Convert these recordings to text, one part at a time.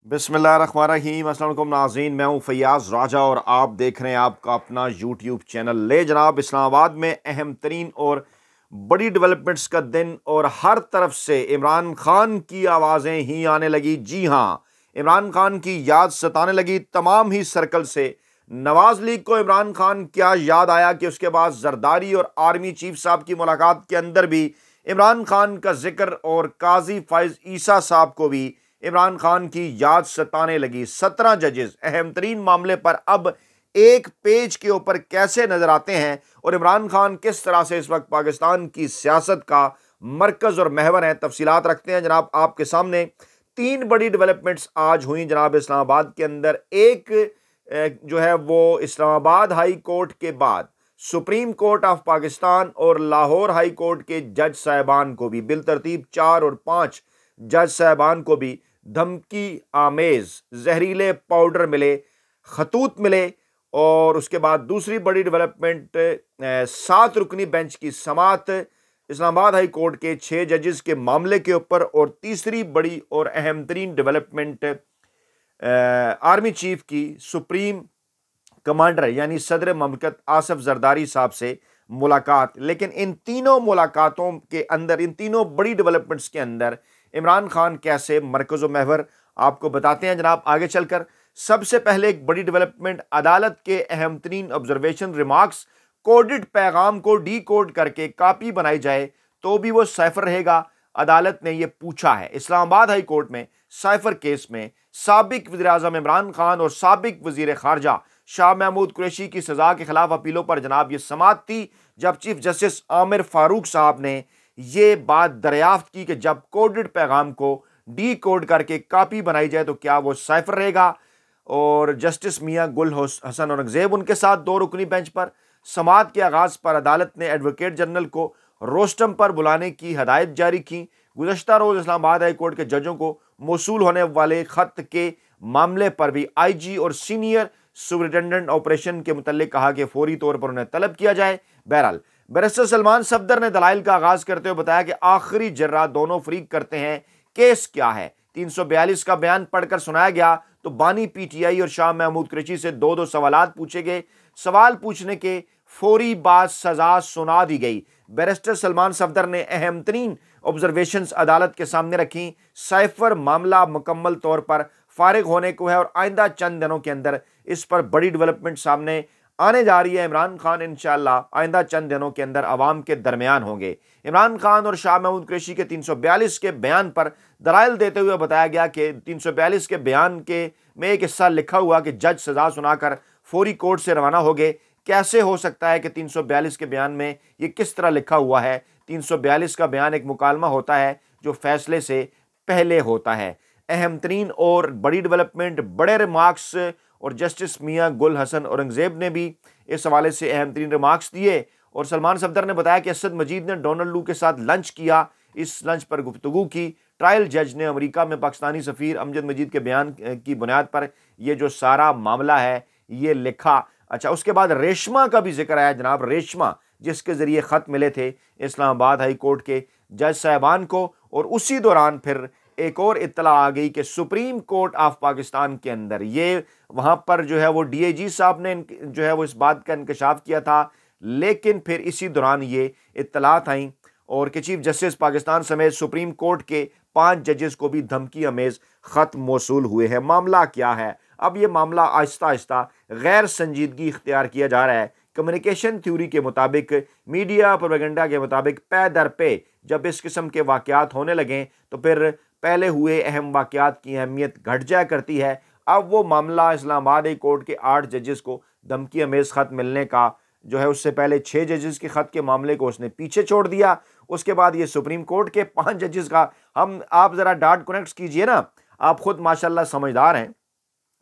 बिस्मिल्लाहिर्रहमानिर्रहीम। अस्सलाम वालेकुम नाज़रीन, मैं हूँ फैयाज़ राजा और आप देख रहे हैं आपका अपना यूट्यूब चैनल। ले जनाब, इस्लामाबाद में अहम तरीन और बड़ी डेवलपमेंट्स का दिन और हर तरफ से इमरान खान की आवाज़ें ही आने लगी। जी हाँ, इमरान खान की याद सताने लगी तमाम ही सर्कल से। नवाज लीग को इमरान खान क्या याद आया कि उसके बाद जरदारी और आर्मी चीफ साहब की मुलाकात के अंदर भी इमरान खान का जिक्र और काजी फाइज ईसा साहब को भी इमरान खान की याद सताने लगी। 17 जजेस अहम तरीन मामले पर अब एक पेज के ऊपर कैसे नजर आते हैं और इमरान खान किस तरह से इस वक्त पाकिस्तान की सियासत का मरकज और महवर है, तफसीलात रखते हैं जनाब आपके सामने। तीन बड़ी डेवलपमेंट्स आज हुई जनाब इस्लामाबाद के अंदर। एक जो है वो इस्लामाबाद हाई कोर्ट के बाद सुप्रीम कोर्ट ऑफ पाकिस्तान और लाहौर हाई कोर्ट के जज साहबान को भी बिल तरतीब 4 और 5 जज साहबान को भी धमकी आमेज जहरीले पाउडर मिले, खतूत मिले। और उसके बाद दूसरी बड़ी डेवलपमेंट 7 रुकनी बेंच की समात इस्लामाबाद हाई कोर्ट के 6 जजेस के मामले के ऊपर। और तीसरी बड़ी और अहम तरीन डेवलपमेंट आर्मी चीफ की सुप्रीम कमांडर यानी सदर ममलकत आसफ जरदारी साहब से मुलाकात। लेकिन इन तीनों मुलाकातों के अंदर, इन तीनों बड़ी डेवलपमेंट्स के अंदर इमरान खान कैसे मरकज़ महवर आपको बताते हैं जनाब आगे चलकर। सबसे पहले एक बड़ी डेवलपमेंट, अदालत के अहम तरीन ऑब्जर्वेशन रिमार्क्स कोडेड पैगाम को डी कोड करके कापी बनाई जाए तो भी वो साइफर रहेगा। अदालत ने यह पूछा है। इस्लामाबाद हाई कोर्ट में साइफर केस में साबिक वज़ीर आज़म इमरान खान और साबिक वज़ीर खारजा शाह महमूद कुरैशी की सजा के खिलाफ अपीलों पर जनाब ये समात थी, जब चीफ जस्टिस आमिर फारूक साहब ने ये बात दरियाफ्त की कि जब कोडेड पैगाम को डी कोड करके कापी बनाई जाए तो क्या वो साइफर रहेगा। और जस्टिस मियां गुल हसन औरंगजेब उनके साथ 2 रुकनी बेंच पर समात के आगाज पर अदालत ने एडवोकेट जनरल को रोस्टम पर बुलाने की हदायत जारी की। गुज़श्ता रोज इस्लामाबाद हाई कोर्ट के जजों को मौसूल होने वाले खत के मामले पर भी आईजी और सीनियर सुपरिटेंडेंट ऑपरेशन के मुतल्लिक कहा कि फौरी तौर पर उन्हें तलब किया जाए। बहरहाल बैरिस्टर सलमान सफदर ने दलाइल का आगाज करते हुए बताया कि आखिरी जर्रा दोनों फरीक करते हैं केस क्या है। 342 का बयान पढ़कर सुनाया गया तो बानी पीटीआई और शाह महमूद कुरैशी से 2-2 सवालात पूछे गए। सवाल पूछने के फौरी बाद सजा सुना दी गई। बैरिस्टर सलमान सफदर ने अहम तरीन ऑब्जर्वेशंस अदालत के सामने रखी। साइफर मामला मुकम्मल तौर पर फारिग होने को है और आइंदा चंद दिनों के अंदर इस पर बड़ी डेवलपमेंट सामने आने जा रही है। इमरान खान इंशाअल्लाह आइंदा चंद दिनों के अंदर अवाम के दरमियान होंगे। इमरान खान और शाह महमूद कुरैशी के 342 के बयान पर दलाइल देते हुए बताया गया कि 342 के बयान के में एक हिस्सा लिखा हुआ कि जज सजा सुनाकर फौरी कोर्ट से रवाना हो गए। कैसे हो सकता है कि 342 के बयान में ये किस तरह लिखा हुआ है? 342 का बयान एक मुकालमा होता है जो फैसले से पहले होता है। अहम तरीन और बड़ी डेवलपमेंट, बड़े रिमार्क्स और जस्टिस मियां गुल हसन औरंगजेब ने भी इस हवाले से अहम तरीन रिमार्क्स दिए। और सलमान सफदर ने बताया कि असद मजीद ने डोनाल्ड लू के साथ लंच किया। इस लंच पर गुफ्तगू की। ट्रायल जज ने अमेरिका में पाकिस्तानी सफ़ीर अमजद मजीद के बयान की बुनियाद पर यह जो सारा मामला है ये लिखा। अच्छा, उसके बाद रेशमा का भी जिक्र आया जनाब। रेशमा जिसके जरिए ख़त मिले थे इस्लामाबाद हाई कोर्ट के जज साहबान को। और उसी दौरान फिर एक और इत्तला आ गई कि सुप्रीम कोर्ट ऑफ पाकिस्तान के अंदर ये वहाँ पर जो है वो डीआईजी साहब ने जो है वो इस बात का इंकशाफ किया था। लेकिन फिर इसी दौरान ये इत्तलात आई और कि चीफ जस्टिस पाकिस्तान समेत सुप्रीम कोर्ट के 5 जजेस को भी धमकी अमेज ख़त मौसूल हुए हैं। मामला क्या है? अब ये मामला आहिस्ता आहिस्ता गैर संजीदगी इख्तियार किया जा रहा है। कम्युनिकेशन थ्योरी के मुताबिक, मीडिया प्रोपेगेंडा के मुताबिक पे दर पे जब इस किस्म के वाक़यात होने लगें तो फिर पहले हुए अहम वाक़यात की अहमियत घट जाया करती है। अब वो मामला इस्लामाबाद हाई कोर्ट के 8 जजेस को धमकी अमेज ख़त मिलने का जो है उससे पहले 6 जजेस के ख़त के मामले को उसने पीछे छोड़ दिया। उसके बाद ये सुप्रीम कोर्ट के 5 जजेस का आप ज़रा डाट कनेक्ट कीजिए ना। आप खुद माशाल्लाह समझदार हैं,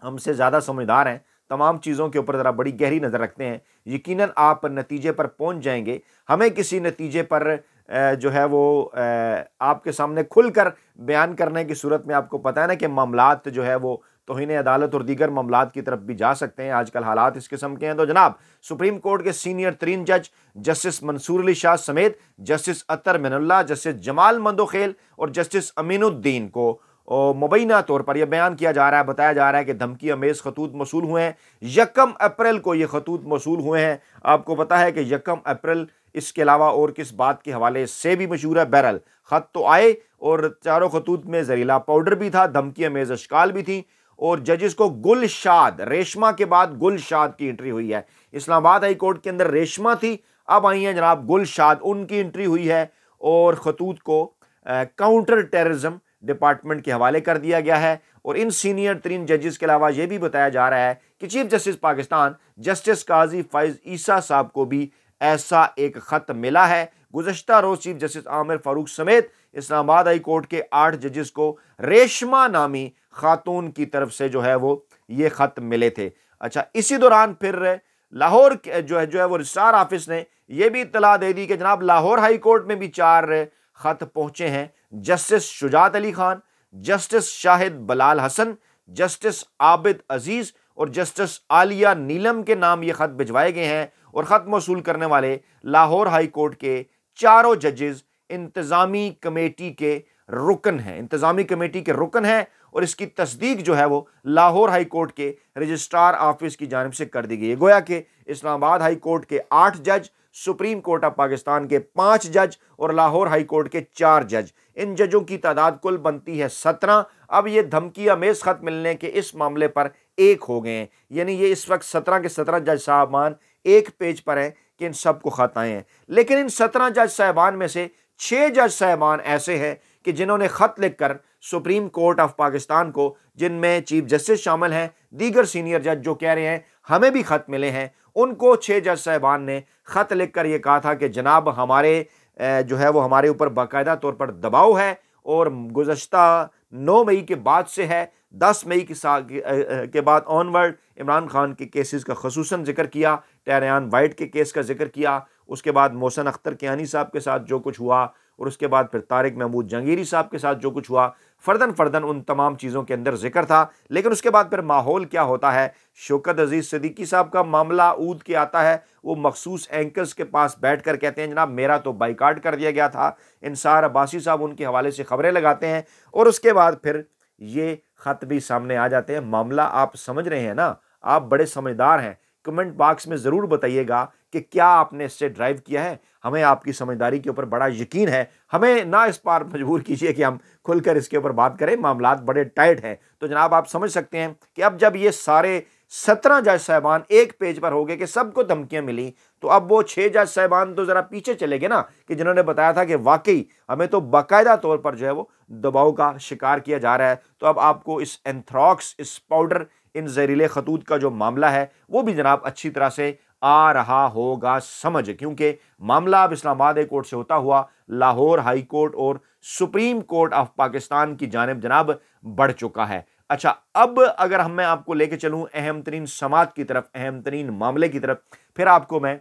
हमसे ज़्यादा समझदार हैं, तमाम चीज़ों के ऊपर ज़रा बड़ी गहरी नज़र रखते हैं। यकीनन आप नतीजे पर पहुंच जाएंगे। हमें किसी नतीजे पर जो है वो आपके सामने खुलकर बयान करने की सूरत में आपको पता है ना कि मामलात जो है वो तौहीन अदालत और दीगर मामलात की तरफ भी जा सकते हैं। आजकल हालात इस किस्म के हैं। तो जनाब सुप्रीम कोर्ट के सीनियर तरीन जज जस्टिस मंसूर अली शाह समेत जस्टिस अतर मिनुल्लाह, जस्टिस जमाल मंदोखेल और जस्टिस अमीनुद्दीन को और मुबैना तौर पर यह बयान किया जा रहा है, बताया जा रहा है कि धमकी अमेज खतूत मौसूल हुए हैं। 1 अप्रैल को ये खतूत मौसूल हुए हैं। आपको पता है कि 1 अप्रैल इसके अलावा और किस बात के हवाले से भी मशहूर है। बहरहाल खत तो आए और चारों खतूत में जहरीला पाउडर भी था, धमकी अमेज अशकाल भी थी। और जजेस को गुलशाद, रेशमा के बाद गुलशाद की एंट्री हुई है। इस्लामाबाद हाई कोर्ट के अंदर रेशमा थी, अब आई हैं जनाब गुलशाद, उनकी एंट्री हुई है और खतूत को काउंटर टेररिज्म डिपार्टमेंट के हवाले कर दिया गया है। और इन सीनियर तरीन जजेस के अलावा यह भी बताया जा रहा है कि चीफ जस्टिस पाकिस्तान जस्टिस काजी फैज ईसा साहब को भी ऐसा एक खत मिला है। गुज़श्ता रोज चीफ जस्टिस आमिर फारूक समेत इस्लामाबाद हाई कोर्ट के 8 जजेस को रेशमा नामी खातून की तरफ से जो है वो ये खत मिले थे। अच्छा, इसी दौरान फिर लाहौर जो है वो रजिस्ट्रार ऑफिस ने यह भी इत्तला दे दी कि जनाब लाहौर हाई कोर्ट में भी 4 खत पहुंचे हैं। Justice Shujaat Ali Khan, justice Shahid Bilal Hassan, justice Abid अजीज और जस्टिस आलिया नीलम के नाम ये खत भिजवाए गए हैं। और खत मौसूल करने वाले लाहौर हाई कोर्ट के चारों जजेस इंतजामी कमेटी के रुकन हैं, इंतजामी कमेटी के रुकन हैं। और इसकी तस्दीक जो है वो लाहौर हाई कोर्ट के रजिस्ट्रार ऑफिस की जानिब से कर दी गई है। गोया कि इस्लामाबाद हाई कोर्ट के 8 जज, सुप्रीम कोर्ट ऑफ पाकिस्तान के 5 जज और लाहौर हाई कोर्ट के 4 जज, इन जजों की तादाद कुल बनती है 17। अब ये धमकी अमेज खत मिलने के इस मामले पर 1 हो गए हैं, यानी ये इस वक्त 17 के 17 जज साहबान एक पेज पर हैं कि इन सबको खत आए हैं। लेकिन इन 17 जज साहबान में से 6 जज साहबान ऐसे हैं कि जिन्होंने खत लिखकर सुप्रीम कोर्ट ऑफ पाकिस्तान को, जिनमें चीफ जस्टिस शामिल हैं, दीगर सीनियर जज जो कह रहे हैं हमें भी खत मिले हैं, उनको 6 जज साहबान ने खत लिखकर यह कहा था कि जनाब हमारे जो है वो हमारे ऊपर बाकायदा तौर पर दबाव है और गुज़श्ता 9 मई के बाद से है, 10 मई के बाद ऑनवर्ड इमरान खान के केसेस का खसूसन जिक्र किया, टेहरान वाइट के केस का जिक्र किया, उसके बाद मोहसिन अख्तर कियानी साहब के साथ जो कुछ हुआ और उसके बाद फिर तारिक महमूद जहांगीरी साहब के साथ जो कुछ हुआ, फर्दन उन तमाम चीज़ों के अंदर जिक्र था। लेकिन उसके बाद फिर माहौल क्या होता है, शौकत अजीज़ सिद्दीकी साहब का मामला ऊद के आता है, वो मखसूस एंकर्स के पास बैठ कर कहते हैं जनाब मेरा तो बाइकाट कर दिया गया था। इंसार अब्बासी साहब उनके हवाले से खबरें लगाते हैं और उसके बाद फिर ये खत भी सामने आ जाते हैं। मामला आप समझ रहे हैं ना, आप बड़े समझदार हैं। कमेंट बॉक्स में ज़रूर बताइएगा कि क्या आपने इससे ड्राइव किया है। हमें आपकी समझदारी के ऊपर बड़ा यकीन है। हमें ना इस बार मजबूर कीजिए कि हम खुलकर इसके ऊपर बात करें, मामलात बड़े टाइट हैं। तो जनाब आप समझ सकते हैं कि अब जब ये सारे 17 जज साहबान एक पेज पर हो गए कि सबको धमकियां मिली, तो अब वो 6 जज साहबान तो ज़रा पीछे चले गए ना, कि जिन्होंने बताया था कि वाकई हमें तो बाकायदा तौर पर जो है वो दबाव का शिकार किया जा रहा है। तो अब आपको इस एंथ्रॉक्स, इस पाउडर, इन जहरीले खतूत का जो मामला है वो भी जनाब अच्छी तरह से आ रहा होगा समझ, क्योंकि मामला अब इस्लामाबाद हाई कोर्ट से होता हुआ लाहौर हाई कोर्ट और सुप्रीम कोर्ट ऑफ पाकिस्तान की जानिब जनाब बढ़ चुका है। अच्छा, अब अगर मैं आपको लेके चलूं अहम तरीन समात की तरफ, अहम तरीन मामले की तरफ, फिर आपको मैं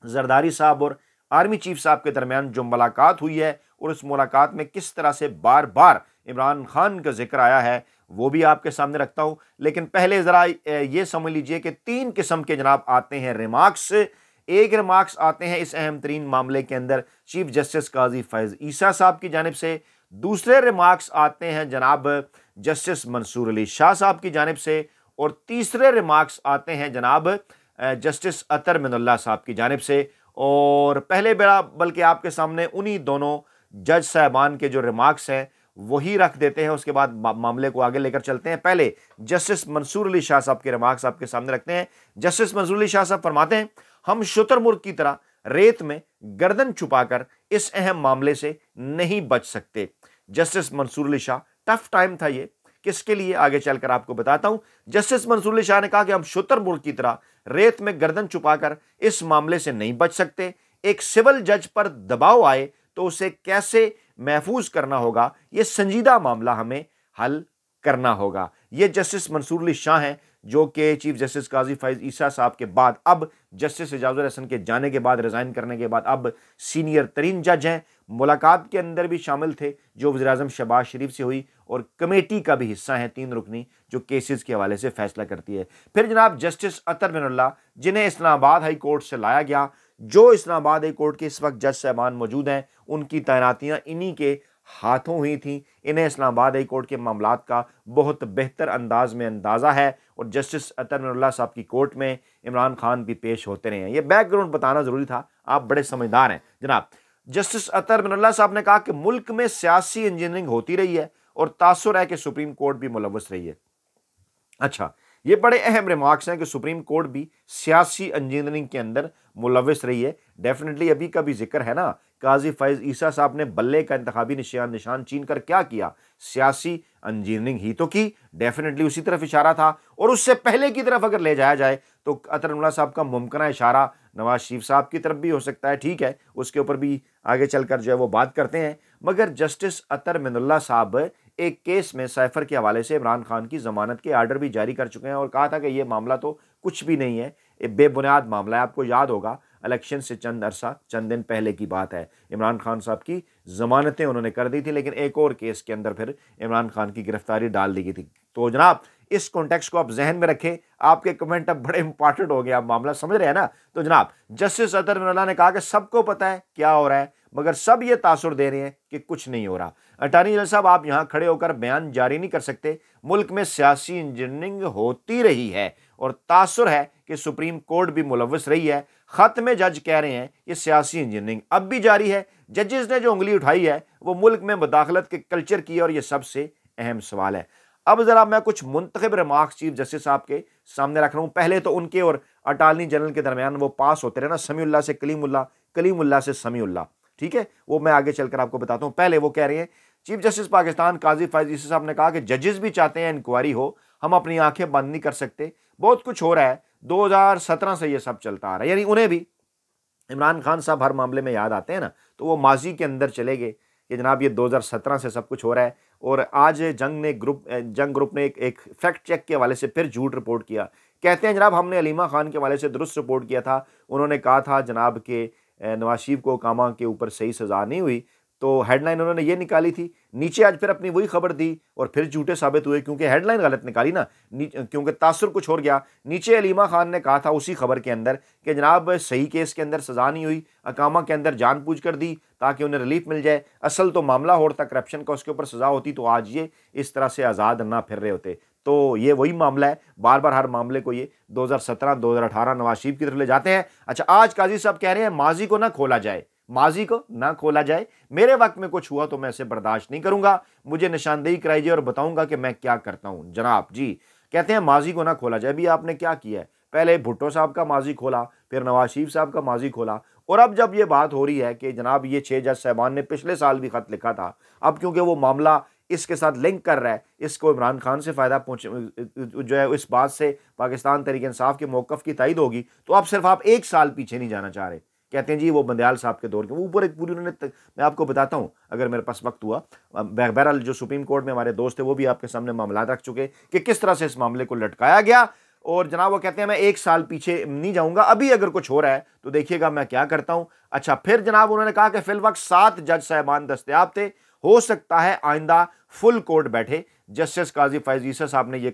जरदारी साहब और आर्मी चीफ साहब के दरमियान जो मुलाकात हुई है और उस मुलाकात में किस तरह से बार बार इमरान खान का जिक्र आया है वो भी आपके सामने रखता हूं। लेकिन पहले ज़रा ये समझ लीजिए कि 3 किस्म के जनाब आते हैं रिमार्क्स। एक रिमार्क्स आते हैं इस अहम तरीन मामले के अंदर चीफ जस्टिस काजी फैज ईसा साहब की जानिब से, दूसरे रिमार्क्स आते हैं जनाब जस्टिस मंसूर अली शाह साहब की जानिब से, और तीसरे रिमार्क्स आते हैं जनाब जस्टिस अतर मिनुल्लाह साहब की जानिब से। और पहले बेरा बल्कि आपके सामने उन्हीं दोनों जज साहबान के जो रिमार्क्स हैं वही रख देते हैं, उसके बाद मामले को आगे लेकर चलते हैं। पहले जस्टिस मंसूर अली शाह साहब के रिमार्क्स आपके सामने रखते हैं। जस्टिस मंसूर अली शाह साहब फरमाते हैं, हम शुतुरमुर्ग की तरह रेत में गर्दन छुपाकर इस अहम मामले से नहीं बच सकते। Justice Mansoor Ali Shah, tough time था ये, किसके लिए आगे चलकर आपको बताता हूं। जस्टिस मंसूर अली शाह ने कहा कि हम शुतुरमुर्ग की तरह रेत में गर्दन छुपाकर इस मामले से नहीं बच सकते। एक सिविल जज पर दबाव आए तो उसे कैसे महफूज करना होगा, यह संजीदा मामला हमें हल करना होगा। यह जस्टिस मंसूर अली शाह हैं जो कि चीफ जस्टिस काजी फैज ईसा साहब के बाद, अब जस्टिस एजाजुर हसन के जाने के बाद, रिजाइन करने के बाद अब सीनियर तरीन जज हैं। मुलाकात के अंदर भी शामिल थे जो वज़ीर-ए-आज़म शहबाज शरीफ से हुई, और कमेटी का भी हिस्सा है 3 रुकनी जो केसेस के हवाले से फैसला करती है। फिर जनाब जस्टिस अतर मिनुल्लाह, जिन्हें इस्लामाबाद हाई कोर्ट से लाया गया, जो इस्लामाबाद हाई कोर्ट के इस वक्त जज साहबान मौजूद हैं, उनकी तैनातियां इन्हीं के हाथों हुई थी। इन्हें इस्लामाबाद हाई कोर्ट के मामलात का बहुत बेहतर अंदाज में अंदाज़ा है और जस्टिस अतर मिनल्ला साहब की कोर्ट में इमरान खान भी पेश होते रहे हैं। ये बैकग्राउंड बताना ज़रूरी था, आप बड़े समझदार हैं जनाब। जस्टिस अतर मिनल्ला साहब ने कहा कि मुल्क में सियासी इंजीनियरिंग होती रही है और तासुर है कि सुप्रीम कोर्ट भी मुलव्वस रही है। अच्छा, ये बड़े अहम रिमार्क्स हैं कि सुप्रीम कोर्ट भी सियासी इंजीनियरिंग के अंदर मुलव्वस रही है। डेफिनेटली अभी का भी जिक्र है ना, काजी फैज ईसा साहब ने बल्ले का इंतखाबी निशान छीन कर क्या किया, सियासी इंजीनियरिंग ही तो की। डेफिनेटली उसी तरफ इशारा था। और उससे पहले की तरफ अगर ले जाया जाए तो अतर मिनल्ला साहब का मुमकिन इशारा नवाज शरीफ साहब की तरफ भी हो सकता है। ठीक है, उसके ऊपर भी आगे चलकर जो है वो बात करते हैं। मगर जस्टिस अतर मिनल्ला साहब एक केस में साइफर के हवाले से इमरान खान की जमानत के आर्डर भी जारी कर चुके हैं और कहा था कि यह मामला तो कुछ भी नहीं है, ये बेबुनियाद मामला है। आपको याद होगा इलेक्शन से चंद दिन पहले की बात है, इमरान खान साहब की जमानतें उन्होंने कर दी थी, लेकिन एक और केस के अंदर फिर इमरान खान की गिरफ्तारी डाल दी गई थी। तो जनाब इस कॉन्टेक्स्ट को आप जहन में रखें। आपके कमेंट अब बड़े इंपॉर्टेंट हो गए, आप मामला समझ रहे हैं ना। तो जनाब जस्टिस अतर मिनल्ला ने कहा कि सबको पता है क्या हो रहा है, मगर सब ये तासुर दे रहे हैं कि कुछ नहीं हो रहा। अटॉर्नी जनरल साहब, आप यहां खड़े होकर बयान जारी नहीं कर सकते। मुल्क में सियासी इंजीनियरिंग होती रही है और तासुर है कि सुप्रीम कोर्ट भी मुलव्वस रही है। खत में जज कह रहे हैं ये सियासी इंजीनियरिंग अब भी जारी है। जजेस ने जो उंगली उठाई है वो मुल्क में मुदाखलत के कल्चर की है और ये सबसे अहम सवाल है। अब जरा मैं कुछ मुंतखब रिमार्क्स चीफ जस्टिस साहब के सामने रख रहा हूं। पहले तो उनके और अटॉर्नी जनरल के दरमियान वो पास होते रहे ना, समीउल्लाह से कलीमुल्लाह, कलीमुल्लाह से समीउल्लाह। ठीक है, वो मैं आगे चलकर आपको बताता हूं। पहले वो कह रहे हैं, चीफ जस्टिस पाकिस्तान काजी फैज ईसा साहब ने कहा कि जजेस भी चाहते हैं इंक्वायरी हो, हम अपनी आंखें बंद नहीं कर सकते। बहुत कुछ हो रहा है, 2017 से ये सब चलता आ रहा है। यानी उन्हें भी इमरान खान साहब हर मामले में याद आते हैं ना, तो वो माजी के अंदर चले गए कि जनाब ये 2017 से सब कुछ हो रहा है। और आज जंग ग्रुप ने एक फैक्ट चेक के हवाले से फिर झूठ रिपोर्ट किया। कहते हैं जनाब हमने अलीमा खान के हवाले से दुरुस्त रिपोर्ट किया था। उन्होंने कहा था जनाब के नवाज शरीफ को कामा के ऊपर सही सज़ा नहीं हुई, तो हेडलाइन उन्होंने ये निकाली थी। नीचे आज फिर अपनी वही खबर दी और फिर झूठे साबित हुए, क्योंकि हेडलाइन गलत निकाली ना, क्योंकि तासुर कुछ और गया। नीचे अलीमा खान ने कहा था उसी खबर के अंदर कि जनाब सही केस के अंदर सज़ा नहीं हुई, अकामा के अंदर जानबूझ कर दी ताकि उन्हें रिलीफ मिल जाए। असल तो मामला होता करप्शन का, उसके ऊपर सज़ा होती तो आज ये इस तरह से आज़ाद ना फिर रहे होते। तो ये वही मामला है, बार बार हर मामले को ये 2017 2018 नवाज शरीफ की तरफ ले जाते हैं। अच्छा, आज काजी साहब कह रहे हैं माजी को ना खोला जाए, माजी को ना खोला जाए। मेरे वक्त में कुछ हुआ तो मैं इसे बर्दाश्त नहीं करूंगा, मुझे निशानदेही कराई जाए और बताऊंगा कि मैं क्या करता हूं। जनाब जी कहते हैं माजी को ना खोला जाए। भी आपने क्या किया है, पहले भुट्टो साहब का माजी खोला, फिर नवाज शरीफ साहब का माजी खोला, और अब जब ये बात हो रही है कि जनाब ये 6 जज साहबान ने पिछले साल भी खत लिखा था, अब क्योंकि वो मामला इसके साथ लिंक कर रहा है, इसको इमरान खान से फ़ायदा जो है इस बात से पाकिस्तान तहरीक इंसाफ के मौक़िफ़ की तायद होगी, तो अब सिर्फ आप 1 साल पीछे नहीं जाना चाह रहे। कहते हैं जी वो बंदयाल साहब के दौर के ऊपर एक पूरी उन्होंने मैं आपको बताता हूँ अगर मेरे पास वक्त हुआ। बहरहाल जो सुप्रीम कोर्ट में हमारे दोस्त थे वो भी आपके सामने मामला रख चुके कि किस तरह से इस मामले को लटकाया गया। और जनाब वो कहते हैं मैं 1 साल पीछे नहीं जाऊंगा, अभी अगर कुछ हो रहा है तो देखिएगा मैं क्या करता हूं। अच्छा, फिर जनाब उन्होंने कहा कि फिल वक्त 7 जज साहबान दस्तयाब थे, हो सकता है आइंदा फुल कोर्ट बैठे। जस्टिस काजी फैज ईसा साहब ने यह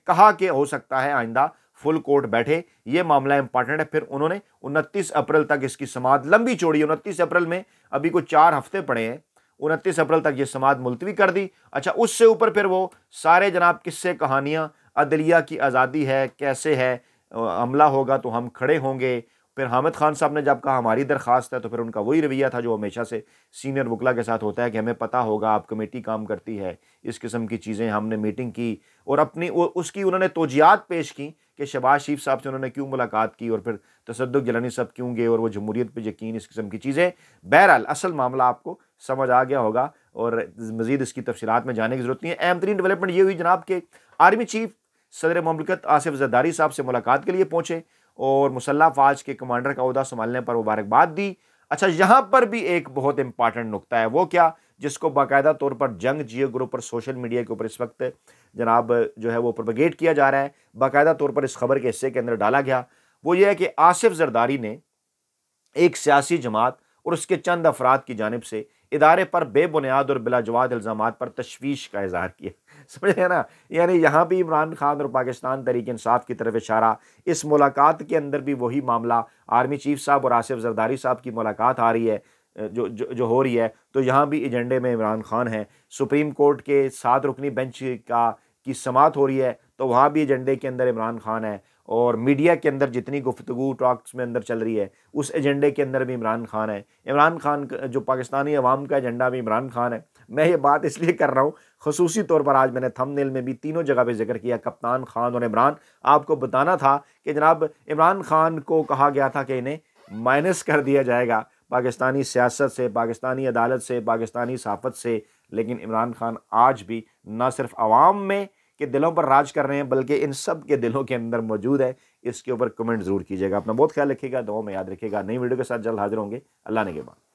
कहा कि हो सकता है आइंदा फुल कोर्ट बैठे, ये मामला इंपॉर्टेंट है। फिर उन्होंने 29 अप्रैल तक इसकी समाअत लंबी चौड़ी, 29 अप्रैल में अभी कुछ 4 हफ्ते पड़े हैं, 29 अप्रैल तक ये समाअत मुलतवी कर दी। अच्छा, उससे ऊपर फिर वो सारे जनाब किस्से कहानियां, अदलिया की आज़ादी है, कैसे है, हमला होगा तो हम खड़े होंगे। फिर हामिद खान साहब ने जब कहा हमारी दरख्वास्त है, तो फिर उनका वही रवैया था जो हमेशा से सीनियर वकला के साथ होता है कि हमें पता होगा, आप कमेटी काम करती है, इस किस्म की चीज़ें। हमने मीटिंग की और अपनी उसकी उन्होंने तोजियात पेश की कि शहबाज शरीफ साहब से उन्होंने क्यों मुलाकात की और फिर तसद्दुक़ गिलानी साहब क्यों गए और वो जमहूरियत पर यकीन, इस किस्म की चीज़ें। बहरहाल असल मामला आपको समझ आ गया होगा और मज़ीद इसकी तफसीलात में जाने की ज़रूरत नहीं है। अहम तरीन डेवलपमेंट ये हुई जनाब के आर्मी चीफ सदर ममलिकत आसिफ जरदारी साहब से मुलाकात के लिए पहुँचे और मुसल्लह फ़ौज के कमांडर का ओहदा संभालने पर मुबारकबाद दी। अच्छा, यहाँ पर भी एक बहुत इंपॉर्टेंट नुक्ता है, वो क्या, जिसको बाकायदा तौर पर जंग जियो ग्रुप पर सोशल मीडिया के ऊपर इस वक्त जनाब जो है वो प्रोपगेट किया जा रहा है, बाकायदा तौर पर इस खबर के हिस्से के अंदर डाला गया। वो ये है कि आसिफ जरदारी ने एक सियासी जमात और उसके चंद अफराद की जानिब से इदारे पर बेबुनियाद और बिलाजवाब इल्ज़ामात पर तशवीश का इजहार किया। समझ रहे हैं ना, यानी यहाँ भी इमरान खान और पाकिस्तान तहरीक इंसाफ की तरफ इशारा। इस मुलाकात के अंदर भी वही मामला, आर्मी चीफ साहब और आसिफ जरदारी साहब की मुलाकात आ रही है। जो हो रही है, तो यहाँ भी एजेंडे में इमरान खान है। सुप्रीम कोर्ट के 7 रुकनी बेंच की समाअत हो रही है, तो वहाँ भी एजेंडे के अंदर इमरान खान है। और मीडिया के अंदर जितनी गुफ्तगू टॉक्स में अंदर चल रही है, उस एजेंडे के अंदर भी इमरान खान है। इमरान खान जो पाकिस्तानी अवाम का एजेंडा भी इमरान खान है। मैं ये बात इसलिए कर रहा हूँ, खसूसी तौर पर आज मैंने थंबनेल में भी तीनों जगह पे जिक्र किया, कप्तान, खान और इमरान। आपको बताना था कि जनाब इमरान खान को कहा गया था कि इन्हें माइनस कर दिया जाएगा पाकिस्तानी सियासत से, पाकिस्तानी अदालत से, पाकिस्तानी सहाफ़त से, लेकिन इमरान खान आज भी ना सिर्फ अवाम में के दिलों पर राज कर रहे हैं, बल्कि इन सब के दिलों के अंदर मौजूद है। इसके ऊपर कमेंट ज़रूर कीजिएगा। अपना बहुत ख्याल रखिएगा, दुआ में याद रखिएगा। नई वीडियो के साथ जल्द हाजिर होंगे। अल्लाह ने के बाद।